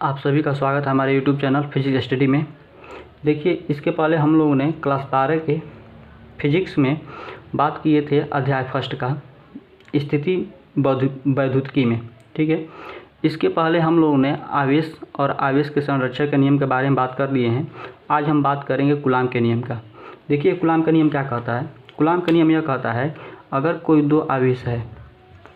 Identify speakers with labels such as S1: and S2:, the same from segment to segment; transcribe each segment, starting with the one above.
S1: आप सभी का स्वागत है हमारे YouTube चैनल फिजिक्स स्टडी में। देखिए, इसके पहले हम लोगों ने क्लास 12 के फिजिक्स में बात किए थे अध्याय फर्स्ट का स्थिति वैद्युतिकी में। ठीक है, इसके पहले हम लोगों ने आवेश और आवेश के संरक्षण के नियम के बारे में बात कर लिए हैं। आज हम बात करेंगे कूलाम के नियम का। देखिए, कूलाम का नियम क्या कहता है। कूलाम का नियम यह कहता है, अगर कोई दो आवेश है,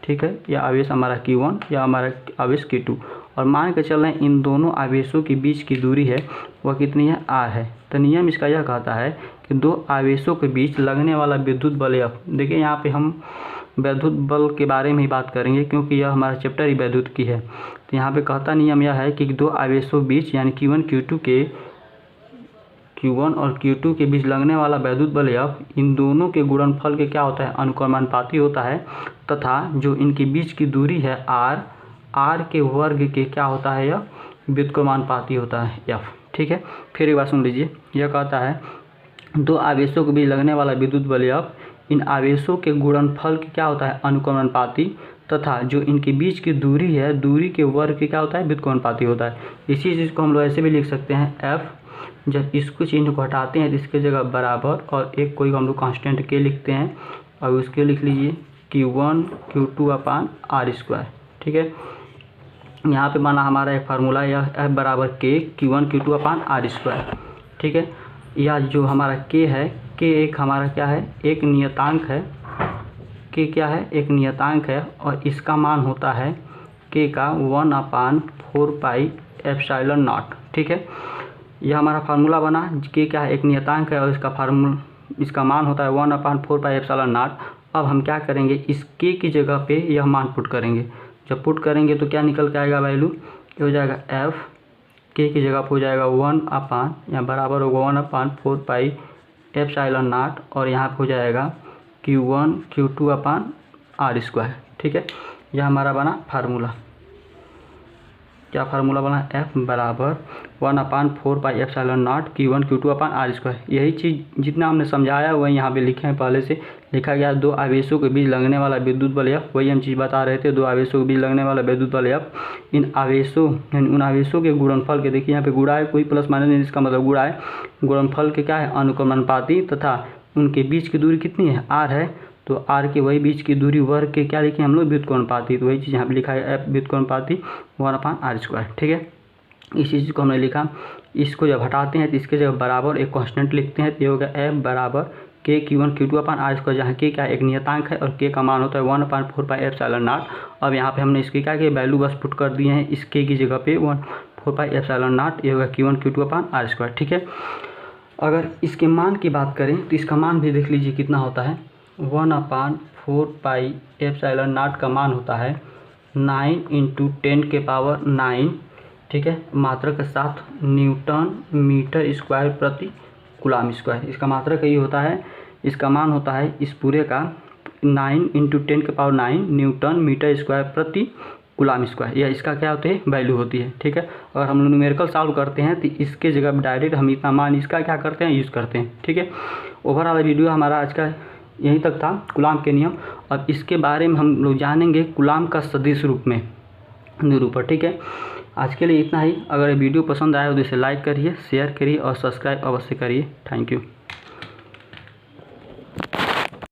S1: ठीक है, या आवेश हमारा Q1 या हमारा आवेश Q2, और मान के चल रहे हैं इन दोनों आवेशों के बीच की दूरी है वह कितनी है, r है। तो नियम इसका यह कहता है कि दो आवेशों के बीच लगने वाला विद्युत बल F। देखिए, यहाँ पे हम वैद्युत बल के बारे में ही बात करेंगे क्योंकि यह हमारा चैप्टर ही वैद्युतिकी है। तो यहाँ पे कहता नियम यह है कि दो आवेशों बीच यानी Q1 और Q2 के बीच लगने वाला वैद्युत बल F इन दोनों के गुणनफल के क्या होता है, अनुक्रमानुपाती होता है, तथा जो इनके बीच की दूरी है r के वर्ग के क्या होता है, यह व्युत्क्रमानुपाती होता है F। ठीक है, फिर एक बार सुन लीजिए। यह कहता है दो आवेशों के बीच लगने वाला विद्युत बल F इन आवेशों के गुणनफल के क्या होता है, अनुक्रमानुपाती, तथा जो इनके बीच की दूरी है दूरी के वर्ग के क्या होता है, व्युत्क्रमानुपाती होता है। इसी चीज़ को हम लोग ऐसे भी लिख सकते हैं, F जब इसको चिन्ह को हटाते हैं तो इसके जगह बराबर और एक कोई हम लोग कांस्टेंट के लिखते हैं और उसके लिख लीजिए Q1 Q2 अपान r²। ठीक है, यहाँ पे माना हमारा एक फार्मूला यह F बराबर K Q1 Q2 अपान r²। ठीक है, या जो हमारा K है, K एक हमारा क्या है, एक नियतांक है। K क्या है, एक नियतांक है और इसका मान होता है K का 1/4πε0। ठीक है, यह हमारा फार्मूला बना। K क्या है, एक नियतांक है और इसका मान होता है 1/4πε0। अब हम क्या करेंगे, इस K की जगह पे यह मान पुट करेंगे। जब पुट करेंगे तो क्या निकल के आएगा, वैल्यू हो जाएगा F K की जगह पे हो जाएगा 1 या बराबर होगा 1/4πε0 और यहाँ पे हो जाएगा Q1 Q2 अपान r²। ठीक है, यह हमारा बना फार्मूला। क्या फार्मूला बना, F बराबर 1/4πε0 Q1 Q2 अपान r²। यही चीज़ जितना हमने समझाया वही यहाँ पे लिखे हैं, पहले से लिखा गया। दो आवेशों के बीच लगने वाला विद्युत बल F, वही हम चीज़ बता रहे थे। दो आवेशों के बीच लगने वाला विद्युत बल F इन आवेशों यानी उन आवेशों के गुणनफल के, देखिए यहाँ पे गुणा है, कोई प्लस माइनस नहीं, इसका मतलब गुणा है। गुणनफल के क्या है, अनुक्रमानुपाती, तथा उनके बीच की दूरी कितनी है, r है। तो r के वही बीच की दूरी वर्ग के क्या लिखे हम लोग, व्युत्क्रमानुपाती। तो वही चीज़ यहाँ पे लिखा है F व्युत्क्रमानुपाती 1/r²। ठीक है, इस चीज़ को हमने लिखा। इसको जब हटाते हैं तो इसके जगह बराबर एक कांस्टेंट लिखते हैं, तो ये हो गया F बराबर K Q1 Q2 अपान r², जहाँ K क्या एक नियतांक है और K का मान होता है 1/4πε0। अब यहाँ पे हमने इसकी क्या किया, वैल्यू बस पुट कर दिए हैं इस K की जगह पे 1/4πε0। ये होगा Q1 Q2 अपान r²। ठीक है, अगर इसके मान की बात करें तो इसका मान भी देख लीजिए कितना होता है, 1/4πε0 का मान होता है 9 × 10⁹। ठीक है, मात्रक के साथ न्यूटन मीटर स्क्वायर प्रति कूलाम स्क्वायर। इसका मात्रक यही होता है। इसका मान होता है इस पूरे का 9 × 10⁹ न्यूटन मीटर स्क्वायर प्रति कूलाम स्क्वायर। यह इसका क्या होती है, वैल्यू होती है। ठीक है, अगर हम लोग न्यूमेरिकल सॉल्व करते हैं तो इसके जगह डायरेक्ट हम इतना मान इसका क्या करते हैं, यूज़ करते हैं। ठीक है, ओवरऑल वीडियो हमारा आज का यहीं तक था, कूलाम के नियम। अब इसके बारे में हम लोग जानेंगे कूलाम का सदिश रूप में निरूपण। ठीक है, आज के लिए इतना ही। अगर वीडियो पसंद आया तो इसे लाइक करिए, शेयर करिए और सब्सक्राइब अवश्य करिए। Thank you.